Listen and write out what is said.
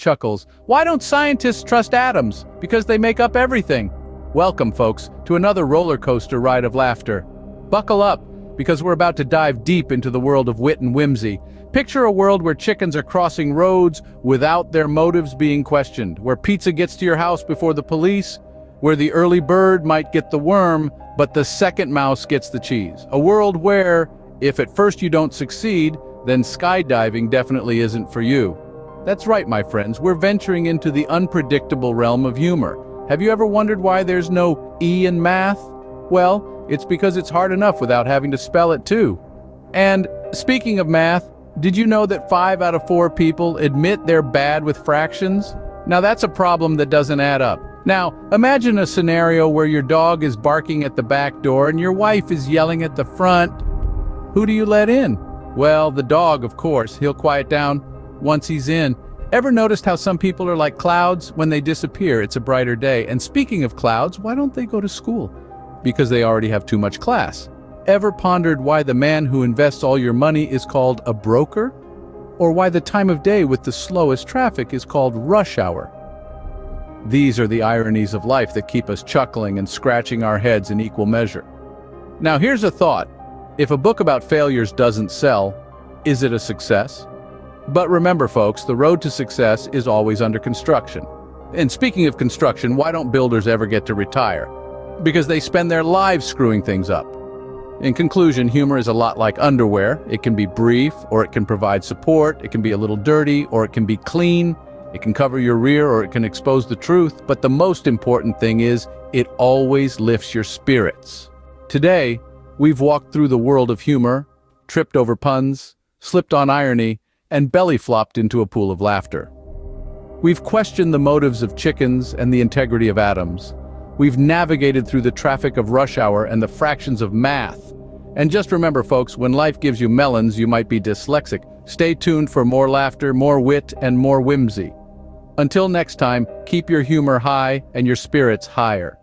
chuckles. Why don't scientists trust atoms? Because they make up everything. Welcome, folks, to another roller coaster ride of laughter. Buckle up, because we're about to dive deep into the world of wit and whimsy. Picture a world where chickens are crossing roads without their motives being questioned, where pizza gets to your house before the police, where the early bird might get the worm, but the second mouse gets the cheese. A world where, if at first you don't succeed, then skydiving definitely isn't for you. That's right, my friends, we're venturing into the unpredictable realm of humor. Have you ever wondered why there's no E in math? Well, it's because it's hard enough without having to spell it too. And speaking of math, did you know that 5 out of 4 people admit they're bad with fractions? Now that's a problem that doesn't add up. Now, imagine a scenario where your dog is barking at the back door and your wife is yelling at the front. Who do you let in? Well, the dog, of course. He'll quiet down once he's in. Ever noticed how some people are like clouds? When they disappear, it's a brighter day. And speaking of clouds, why don't they go to school? Because they already have too much class. Ever pondered why the man who invests all your money is called a broker? Or why the time of day with the slowest traffic is called rush hour? These are the ironies of life that keep us chuckling and scratching our heads in equal measure. Now here's a thought. If a book about failures doesn't sell, is it a success? But remember, folks, the road to success is always under construction. And speaking of construction, why don't builders ever get to retire? Because they spend their lives screwing things up. In conclusion, humor is a lot like underwear. It can be brief, or it can provide support. It can be a little dirty, or it can be clean. It can cover your rear, or it can expose the truth. But the most important thing is, it always lifts your spirits. Today, we've walked through the world of humor, tripped over puns, slipped on irony, and belly-flopped into a pool of laughter. We've questioned the motives of chickens and the integrity of atoms. We've navigated through the traffic of rush hour and the fractions of math. And just remember, folks, when life gives you melons, you might be dyslexic. Stay tuned for more laughter, more wit, and more whimsy. Until next time, keep your humor high and your spirits higher.